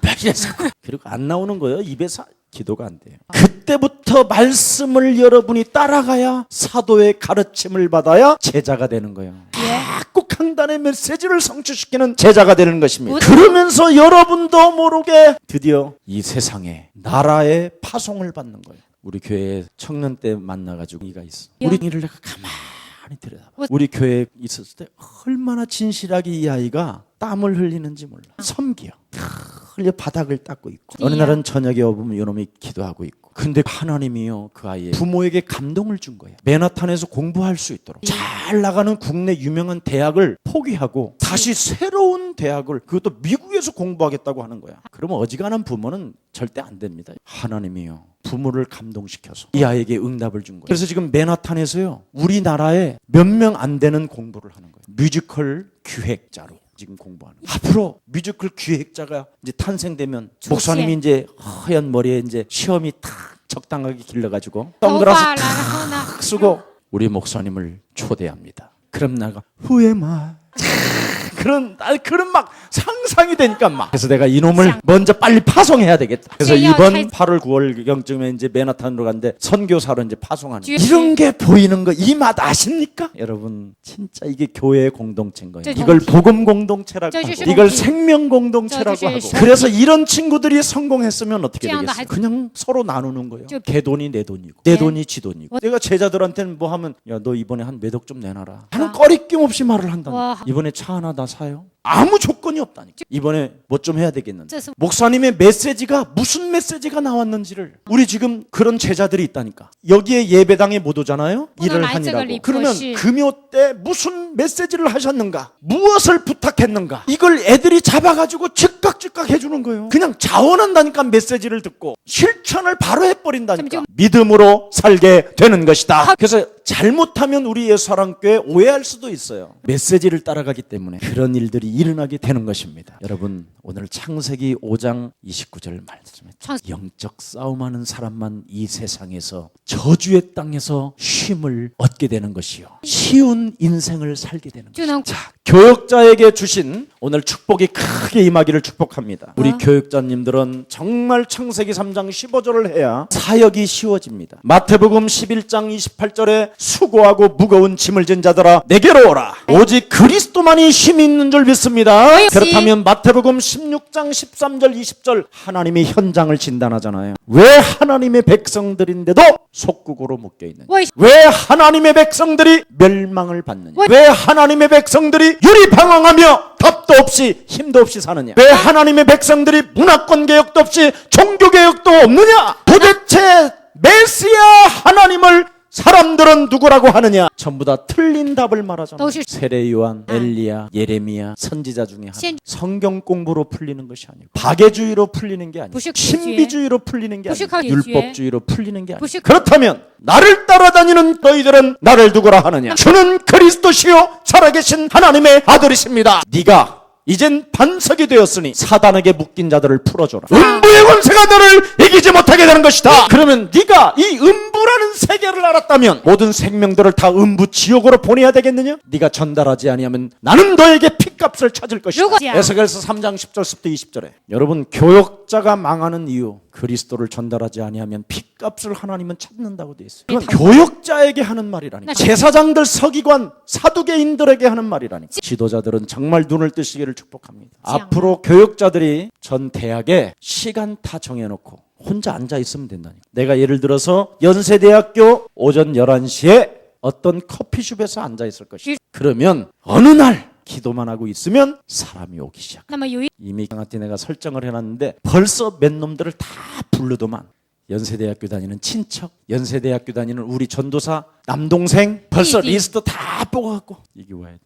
그리고 안 나오는 거예요. 입에서 기도가 안 돼요. 그때부터 말씀을 여러분이 따라가야 사도의 가르침을 받아야 제자가 되는 거예요. 자꾸 강단의 메시지를 성취시키는 제자가 되는 것입니다. 그러면서 여러분도 모르게 드디어 이 세상에 나라의 파송을 받는 거예요. 우리 교회에 청년 때 만나가지고 이가 있어. 우리 일을 내가 가만히 들여다봐. 우리 교회에 있었을 때 얼마나 진실하게 이 아이가 땀을 흘리는지 몰라. 섬기요. 흘려 바닥을 닦고 있고 어느 날은 저녁에 오면 이놈이 기도하고 있고 근데 하나님이요 그 아이의 부모에게 감동을 준 거예요. 맨하탄에서 공부할 수 있도록 잘 나가는 국내 유명한 대학을 포기하고 다시 새로운 대학을 그것도 미국에서 공부하겠다고 하는 거야. 그러면 어지간한 부모는 절대 안 됩니다. 하나님이요 부모를 감동시켜서 이 아이에게 응답을 준 거예요. 그래서 지금 맨하탄에서요 우리나라에 몇 명 안 되는 공부를 하는 거예요. 뮤지컬 기획자로 지금 공부하는 거예요. 앞으로 뮤지컬 기획자가 이제 탄생되면 목사님이 이제 하얀 머리에 이제 시험이 탁 적당하게 길러가지고 선글라스 탁 쓰고 우리 목사님을 초대합니다. 그럼 내가 후회마 그런 막 상상이 되니까 막 그래서 내가 이놈을 먼저 빨리 파송해야 되겠다. 그래서 이번 8월 9월경쯤에 이제 맨하탄으로 갔는데 선교사로 이제 파송하는 이런 게 보이는 거 이 맛 아십니까? 여러분 진짜 이게 교회의 공동체인 거예요. 이걸 복음 공동체라고 하고 이걸 생명 공동체라고 하고 그래서 이런 친구들이 성공했으면 어떻게 되겠어요? 그냥 서로 나누는 거예요. 걔 돈이 내 돈이고 내 돈이 지 돈이고 내가 제자들한테는 뭐 하면 야 너 이번에 한 몇 억 좀 내놔라 하는 꺼리낌 없이 말을 한다. 이번에 차 하나 다 사요? 아무 조건이 없다니까. 이번에 뭐 좀 해야 되겠는데 목사님의 메시지가 무슨 메시지가 나왔는지를 우리 지금 그런 제자들이 있다니까. 여기에 예배당에 못 오잖아요. 일을 하니라고. 그러면 금요 때 무슨 메시지를 하셨는가 무엇을 부탁했는가 이걸 애들이 잡아가지고 즉각 해주는 거예요. 그냥 자원한다니까. 메시지를 듣고 실천을 바로 해버린다니까. 믿음으로 살게 되는 것이다. 그래서 잘못하면 우리 예수사랑교회 오해할 수도 있어요. 메시지를 따라가기 때문에 그런 일들이 일어나게 되는 것입니다. 여러분 오늘 창세기 5장 29절 말씀에 영적 싸움하는 사람만 이 세상에서 저주의 땅에서 쉼을 얻게 되는 것이요 쉬운 인생을 살게 되는 것이요. 자, 교역자에게 주신 오늘 축복이 크게 임하기를 축복합니다. 우리 교역자님들은 정말 창세기 3장 15절을 해야 사역이 쉬워집니다. 마태복음 11장 28절에 수고하고 무거운 짐을 진 자들아 내게로 오라. 오직 그리스도만이 쉼이 있는 줄 믿습니다. 그렇다면 마태복음 16장 13절 20절 하나님이 현장을 진단하잖아요. 왜 하나님의 백성들인데도 속국으로 묶여있느냐, 왜 하나님의 백성들이 멸망을 받느냐, 왜 하나님의 백성들이 유리방황하며 답도 없이 힘도 없이 사느냐, 왜 하나님의 백성들이 문화권 개혁도 없이 종교 개혁도 없느냐, 도대체 메시아 하나님을 사람들은 누구라고 하느냐? 전부 다 틀린 답을 말하잖아요. 세례 요한, 엘리야, 예레미야 선지자 중에 하나. 성경 공부로 풀리는 것이 아니고 박애주의로 풀리는 게 아니고 신비주의로 풀리는 게 아니고 율법주의로 풀리는 게 아니고. 그렇다면 나를 따라다니는 너희들은 나를 누구라 하느냐? 주는 그리스도시요 살아계신 하나님의 아들이십니다. 네가 이젠 반석이 되었으니 사단에게 묶인 자들을 풀어줘라. 음부의 권세가 너를 이기지 못하게 되는 것이다. 그러면 네가 이 음부라는 세계를 알았다면 모든 생명들을 다 음부 지옥으로 보내야 되겠느냐? 네가 전달하지 아니하면 나는 너에게 핏값을 찾을 것이다. 에스겔서 3장 10절부터 20절에 여러분 교역자가 망하는 이유 그리스도를 전달하지 아니하면 핏값을 하나님은 찾는다고 되어 있어요. 그건 교역자에게 하는 말이라니까. 제사장들, 서기관, 사두개인들에게 하는 말이라니까. 지도자들은 정말 눈을 뜨시기를 축복합니다. 앞으로 교역자들이 전 대학에 시간 다 정해놓고 혼자 앉아 있으면 된다니까. 내가 예를 들어서 연세대학교 오전 11시에 어떤 커피숍에서 앉아 있을 것이다. 그러면 어느 날 기도만 하고 있으면 사람이 오기 시작. 이미 강한테 내가 설정을 해놨는데 벌써 몇 놈들을 다 부르더만. 연세대학교 다니는 친척, 연세대학교 다니는 우리 전도사 남동생 벌써 리스트 다 뽑아갖고 이게 와야 돼.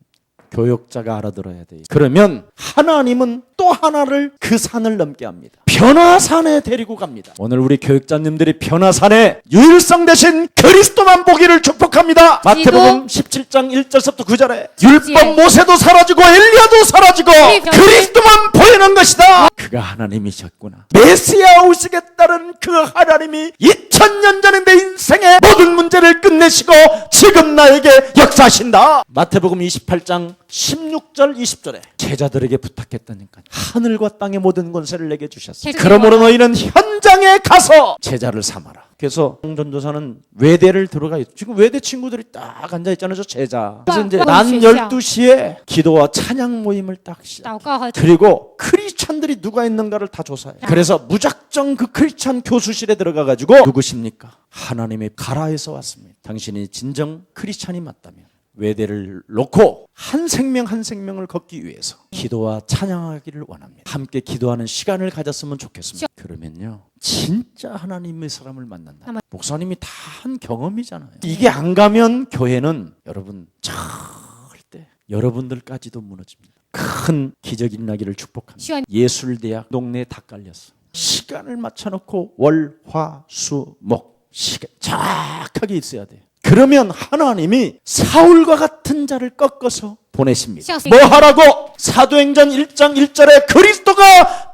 교역자가 알아들어야 돼. 그러면 하나님은 또 하나를 그 산을 넘게 합니다. 변화산에 데리고 갑니다. 오늘 우리 교육자님들이 변화산에 유일성 대신 그리스도만 보기를 축복합니다. 마태복음 17장 1절부터 9절에 율법 모세도 사라지고 엘리야도 사라지고 그리스도만 보이는 것이다. 그가 하나님이셨구나. 메시아 오시겠다는 그 하나님이 2000년 전에 내 인생의 모든 문제를 끝내시고 지금 나에게 역사하신다. 마태복음 28장 16절 20절에 제자들에게 부탁했다니까 하늘과 땅의 모든 권세를 내게 주셨어요. 그러므로 너희는 현장에 가서 제자를 삼아라. 그래서 전도사는 외대를 들어가 있어요. 지금 외대 친구들이 딱 앉아 있잖아요. 저 제자. 그래서 이제 낮 12시에 기도와 찬양 모임을 딱 시작. 그리고 크리스찬들이 누가 있는가를 다 조사해요. 그래서 무작정 그 크리스찬 교수실에 들어가가지고 누구십니까? 하나님의 가라에서 왔습니다. 당신이 진정 크리스찬이 맞다면 외대를 놓고 한 생명 한 생명을 걷기 위해서 기도와 찬양하기를 원합니다. 함께 기도하는 시간을 가졌으면 좋겠습니다. 그러면요 진짜 하나님의 사람을 만난다. 목사님이 다 한 경험이잖아요. 이게 안 가면 교회는 여러분 절대 여러분들까지도 무너집니다. 큰 기적이 일어나기를 축복합니다. 예술대학 동네에 다 깔렸어. 시간을 맞춰놓고 월, 화, 수, 목 시간 정확하게 있어야 돼요. 그러면 하나님이 사울과 같은 자를 꺾어서 보내십니다. 뭐 하라고? 사도행전 1장 1절에 그리스도가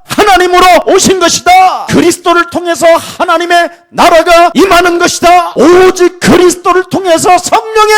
하나님으로 오신 것이다. 그리스도를 통해서 하나님의 나라가 임하는 것이다. 오직 그리스도를 통해서 성령의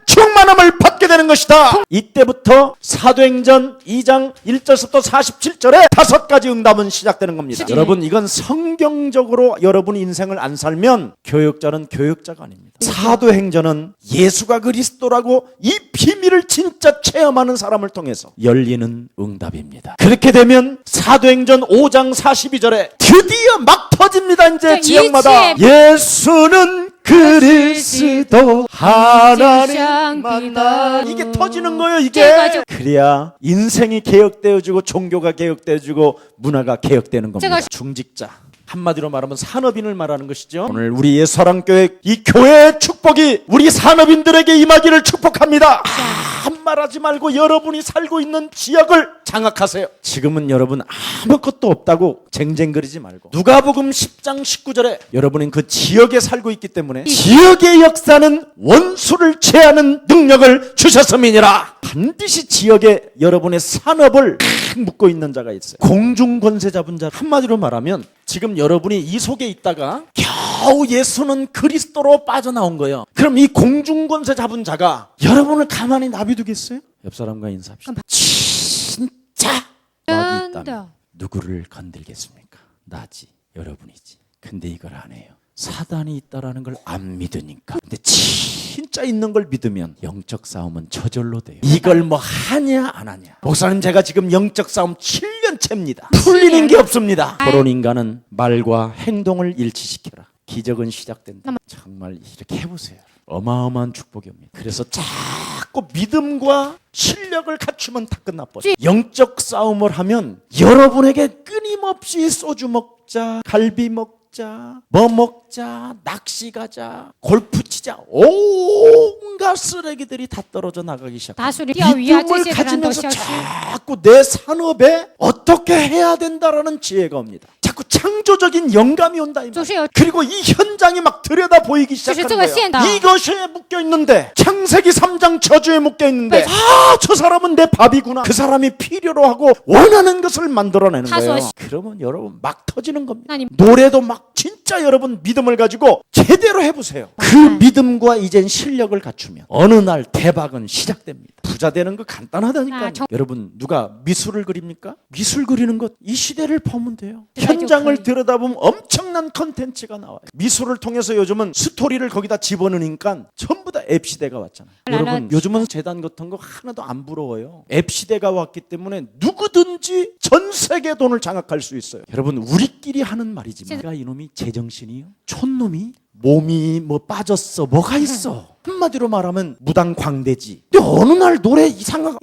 충만함을 받게 되는 것이다. 이때부터 사도행전 2장 1절부터 47절에 5가지 응답은 시작되는 겁니다. 여러분 이건 성경적으로 여러분 인생을 안 살면 교역자는 교역자가 아닙니다. 사도행전은 예수가 그리스도라고 이 비밀을 진짜 체험하는 사람을 통해서 열리는 응답입니다. 그렇게 되면 사도행전 5장 42절에 드디어 막 터집니다. 이제 지역마다 예수는 그리스도 하나님 만나 이게 터지는 거예요. 이게 그래야 인생이 개혁되어지고 종교가 개혁되어지고 문화가 개혁되는 겁니다. 중직자 한마디로 말하면 산업인을 말하는 것이죠. 오늘 우리 예사랑교회 이 교회의 축복이 우리 산업인들에게 임하기를 축복합니다. 한 말하지 말고 여러분이 살고 있는 지역을 장악하세요. 지금은 여러분 아무것도 없다고 쟁쟁거리지 말고 누가복음 10장 19절에 여러분은 그 지역에 살고 있기 때문에 지역의 역사는 원수를 제하는 능력을 주셨음이니라. 반드시 지역에 여러분의 산업을 묶고 있는 자가 있어요. 공중권세 잡은 자. 한마디로 말하면 지금 여러분이 이 속에 있다가 겨우 예수는 그리스도로 빠져나온 거예요. 그럼 이 공중권세 잡은 자가 여러분을 가만히 놔두겠어요? 옆 사람과 인사합시다. 진짜 마귀 있다면 누구를 건들겠습니까? 나지, 여러분이지. 근데 이걸 안 해요. 사단이 있다라는 걸 안 믿으니까. 근데 진짜 있는 걸 믿으면 영적 싸움은 저절로 돼요. 이걸 뭐 하냐 안 하냐. 목사님 제가 지금 영적 싸움 7년째입니다. 풀리는 게 없습니다. 그런 인간은 말과 행동을 일치시켜라. 기적은 시작된다. 정말 이렇게 해보세요. 어마어마한 축복이 옵니다. 그래서 자꾸 믿음과 실력을 갖추면 다 끝나버려요. 영적 싸움을 하면 여러분에게 끊임없이 소주 먹자, 갈비 먹자, 뭐 먹자, 낚시 가자, 골프 치자, 온갖 쓰레기들이 다 떨어져 나가기 시작합니다. 믿음을 가지면서 자꾸 내 산업에 어떻게 해야 된다라는 지혜가 옵니다. 자꾸 창조적인 영감이 온다 이 말이에요. 그리고 이 현장이 막 들여다 보이기 시작하는 거예요. 이것에 묶여 있는데, 창세기 3장 저주에 묶여 있는데, 저 사람은 내 밥이구나. 그 사람이 필요로 하고 원하는 것을 만들어내는 거예요. 그러면 여러분 막 터지는 겁니다. 노래도 막 진짜 여러분 믿음을 가지고 제대로 해보세요. 그 믿음과 이젠 실력을 갖추면 어느 날 대박은 시작됩니다. 부자 되는 거 간단하다니까요. 여러분 누가 미술을 그립니까? 미술 그리는 것 이 시대를 보면 돼요. 현장을 들여다보면 엄청난 컨텐츠가 나와요. 미술을 통해서 요즘은 스토리를 거기다 집어넣으니까 전부 다 앱 시대가 왔잖아요. 여러분 요즘은 재단 같은 거 하나도 안 부러워요. 앱 시대가 왔기 때문에 누구든지 전 세계 돈을 장악할 수 있어요. 여러분 우리끼리 하는 말이지만 내가 이놈이 제정신이요? 촌놈이 몸이 뭐 빠졌어 뭐가 있어. 한마디로 말하면 무당광대지. 근데 어느 날 노래 이상한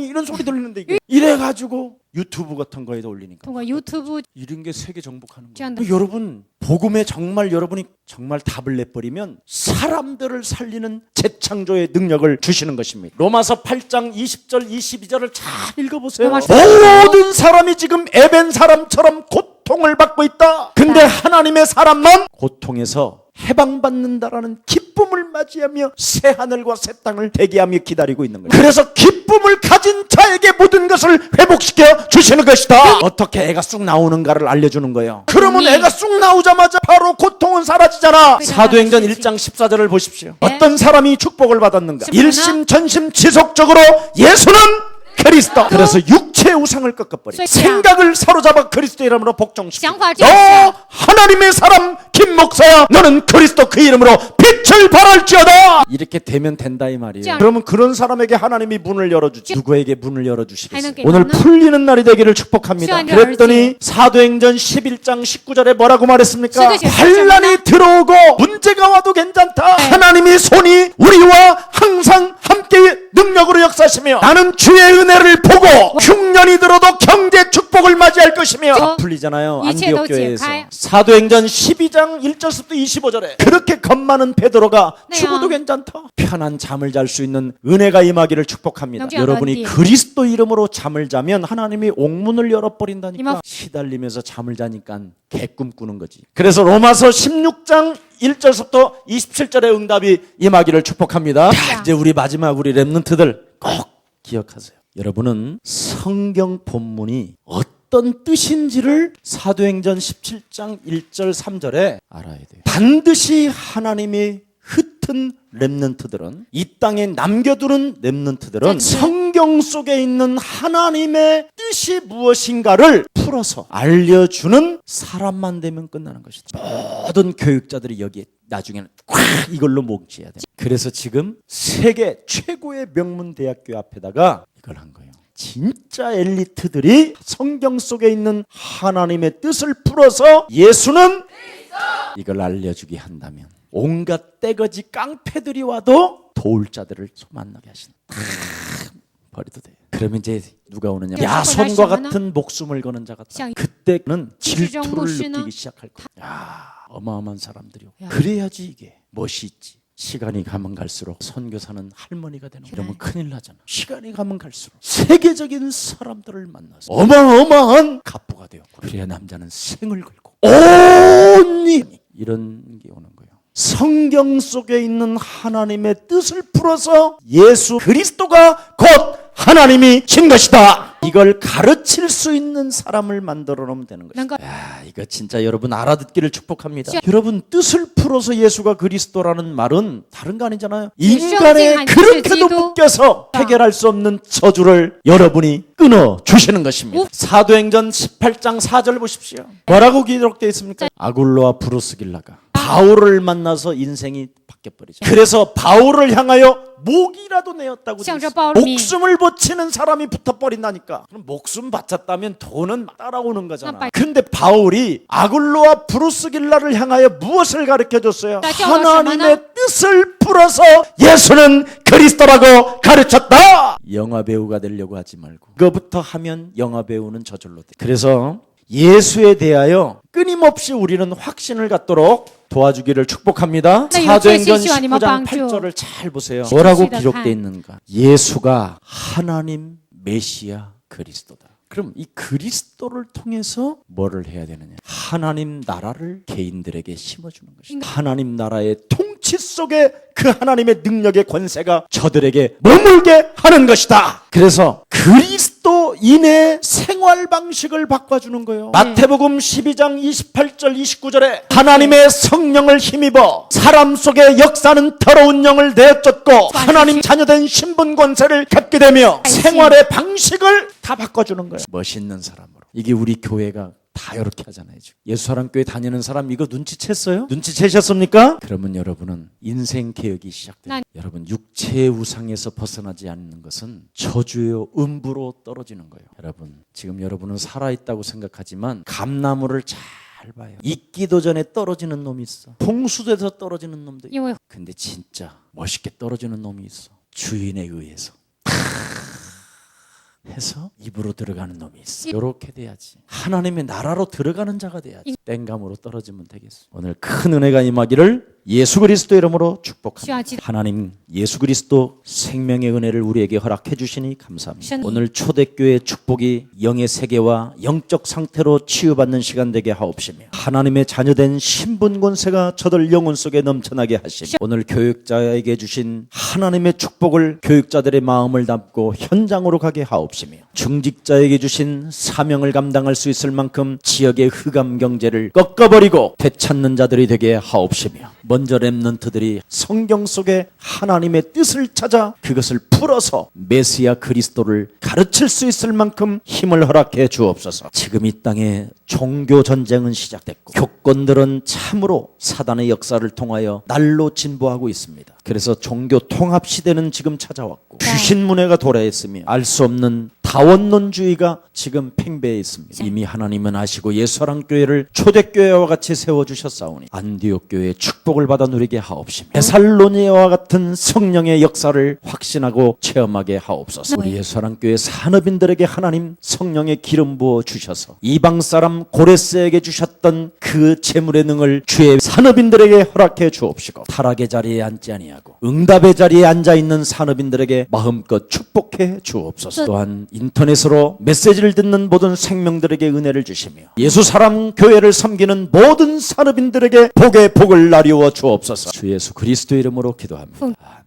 이런 소리 들리는데 이게 이래가지고 유튜브 같은 거에도 올리니까 유튜브 이런 게 세계 정복하는 거예요. 여러분 복음에 정말 여러분이 정말 답을 내버리면 사람들을 살리는 재창조의 능력을 주시는 것입니다. 로마서 8장 20절 22절을 잘 읽어보세요. 모든 사람이 지금 에벤 사람처럼 고통을 받고 있다. 근데 하나님의 사람만 고통에서 해방받는다라는 기쁨을 맞이하며 새 하늘과 새 땅을 대기하며 기다리고 있는 거예요. 그래서 기쁨을 가진 자에게 모든 것을 회복시켜 주시는 것이다. 어떻게 애가 쑥 나오는가를 알려주는 거예요. 그러면 애가 쑥 나오자마자 바로 고통은 사라지잖아. 사도행전 1장 14절을 보십시오. 어떤 사람이 축복을 받았는가? 일심 전심 지속적으로 예수는 그리스도. 그래서 육체의 우상을 꺾어버려. 생각을 사로잡아 그리스도 이름으로 복종시켜. 너 하나님의 사람 김 목사야, 너는 그리스도 그 이름으로 빛을 발할지어다. 이렇게 되면 된다 이 말이에요. 그러면 그런 사람에게 하나님이 문을 열어주지. 누구에게 문을 열어주시겠어요? 오늘 풀리는 날이 되기를 축복합니다. 그랬더니 사도행전 11장 19절에 뭐라고 말했습니까? 환난이 들어오고 문제가 와도 괜찮다. 하나님이 손이 우리와 항상 함께 능력으로 역사하시며 나는 주의 은혜를 보고 흉년이 들어도 경제 축복을 맞이할 것이며. 다 풀리잖아요. 안디옥 교회에서 사도행전 12장 1절부터 25절에 그렇게 겁 많은 베드로가 죽어도 괜찮다. 편한 잠을 잘 수 있는 은혜가 임하기를 축복합니다. 여러분이 그리스도 이름으로 잠을 자면 하나님이 옥문을 열어버린다니까. 시달리면서 잠을 자니까 개꿈 꾸는 거지. 그래서 로마서 16장 1절부터 27절의 응답이 임하기를 축복합니다. 이제 우리 마지막 우리 렘넌트들 꼭 기억하세요. 여러분은 성경 본문이 어떤 뜻인지를 사도행전 17장 1절 3절에 알아야 돼요. 반드시 하나님이 흩은 렘넌트들은, 이 땅에 남겨두는 렘넌트들은 성경 속에 있는 하나님의 뜻이 무엇인가를 풀어서 알려주는 사람만 되면 끝나는 것이죠. 모든 교육자들이 여기에 나중에는 꽉 이걸로 뭉쳐야 돼. 그래서 지금 세계 최고의 명문 대학교 앞에다가 이걸 한 거예요. 진짜 엘리트들이 성경 속에 있는 하나님의 뜻을 풀어서 예수는 이걸 알려주게 한다면 온갖 떼거지 깡패들이 와도 도울 자들을 만나게 하신다. 버려도 돼요. 그러면 이제 누가 오느냐? 야, 야손과 손을 같은 목숨을 거는 자가 다. 像 그때는 지정 질투를 모시는 느끼기 시작할 거야. 야, 어마어마한 사람들이요. 야. 그래야지 이게 멋이 있지. 시간이 가면 갈수록 선교사는 할머니가 되는 거야. 이러면 큰일 나잖아. 시간이 가면 갈수록 세계적인 사람들을 만나서 어마어마한 갑부가 되었고, 그래야 남자는 생을 걸고 온니 이런 게 오는 거예요. 성경 속에 있는 하나님의 뜻을 풀어서 예수 그리스도가 곧 하나님이 신 것이다. 이걸 가르칠 수 있는 사람을 만들어 놓으면 되는 거예요. 能够 야, 이거 진짜 여러분 알아듣기를 축복합니다. 여러분 뜻을 풀어서 예수가 그리스도라는 말은 다른 거 아니잖아요. 인간의 그렇게도 묶여서 해결할 수 없는 저주를 여러분이 끊어 주시는 것입니다. 사도행전 18장 4절 보십시오. 뭐라고 기록되어 있습니까? 아굴로와 브루스길라가 바울을 만나서 인생이 바뀌어버리죠. 그래서 바울을 향하여 목이라도 내었다고 되어 있어요. 목숨을 바치는 사람이 붙어버린다니까. 그럼 목숨 바쳤다면 돈은 따라오는 거잖아. 근데 바울이 아굴로와 브루스길라를 향하여 무엇을 가르쳐줬어요? 하나님의 뜻을 풀어서 예수는 그리스도라고 가르쳤다. 영화배우가 되려고 하지 말고 그거부터 하면 영화배우는 저절로 돼. 그래서 예수에 대하여 끊임없이 우리는 확신을 갖도록 도와주기를 축복합니다. 사도행전 19장 8절을 잘 보세요. 뭐라고 기록되어 있는가? 예수가 하나님 메시아 그리스도다. 그럼 이 그리스도를 통해서 뭐를 해야 되느냐? 하나님 나라를 개인들에게 심어주는 것이다. 하나님 나라의 통치 속에 그 하나님의 능력의 권세가 저들에게 머물게 하는 것이다. 그래서 그리스도인의 생활 방식을 바꿔주는 거예요. 마태복음 12장 28절 29절에 하나님의 성령을 힘입어 사람 속에 역사는 더러운 영을 내쫓고 하나님 자녀된 신분 권세를 갖게 되며 생활의 방식을 다 바꿔주는 거예요. 멋있는 사람으로. 이게 우리 교회가 다 이렇게 하잖아요. 지금. 예수사랑교회 다니는 사람 이거 눈치챘어요? 눈치채셨습니까? 그러면 여러분은 인생 개혁이 시작돼요. 여러분 육체의 우상에서 벗어나지 않는 것은 저주요 음부로 떨어지는 거예요. 여러분 지금 여러분은 살아있다고 생각하지만 감나무를 잘 봐요. 익기도 전에 떨어지는 놈이 있어. 봉수돼서 떨어지는 놈도 있어. 因为 근데 진짜 멋있게 떨어지는 놈이 있어. 주인에 의해서 해서 입으로 들어가는 놈이 있어. 이렇게 돼야지. 하나님의 나라로 들어가는 자가 돼야지. 땡감으로 떨어지면 되겠어. 오늘 큰 은혜가 임하기를 예수 그리스도 이름으로 축복합니다. 하나님 예수 그리스도 생명의 은혜를 우리에게 허락해 주시니 감사합니다. 오늘 초대교회 축복이 영의 세계와 영적 상태로 치유받는 시간 되게 하옵시며 하나님의 자녀된 신분 권세가 저들 영혼 속에 넘쳐나게 하시며 오늘 교육자에게 주신 하나님의 축복을 교육자들의 마음을 담고 현장으로 가게 하옵시며 중직자에게 주신 사명을 감당할 수 있을 만큼 지역의 흑암 경제를 꺾어버리고 되찾는 자들이 되게 하옵시며 먼저 렘넌트들이 성경 속에 하나님의 뜻을 찾아 그것을 풀어서 메시아 그리스도를 가르칠 수 있을 만큼 힘을 허락해 주옵소서. 지금 이 땅에 종교 전쟁은 시작됐고 교권들은 참으로 사단의 역사를 통하여 날로 진보하고 있습니다. 그래서 종교 통합 시대는 지금 찾아왔고 귀신문화가 도래했으며 알 수 없는 다원론주의가 지금 팽배해 있습니다. 이미 하나님은 아시고 예수사랑교회를 초대교회와 같이 세워주셨사오니 안디옥 교회의 축복을 받아 누리게 하옵시며 데살로니아와 같은 성령의 역사를 확신하고 체험하게 하옵소서. 우리 예수사랑교회 산업인들에게 하나님 성령의 기름 부어 주셔서 이방 사람 고레스에게 주셨던 그 재물의 능을 주의 산업인들에게 허락해 주옵시고 타락의 자리에 앉지 아니하고 응답의 자리에 앉아있는 산업인들에게 마음껏 축복해 주옵소서. 또한 인터넷으로 메시지를 듣는 모든 생명들에게 은혜를 주시며 예수 사람 교회를 섬기는 모든 산업인들에게 복의 복을 나리워 주옵소서. 주 예수 그리스도 이름으로 기도합니다.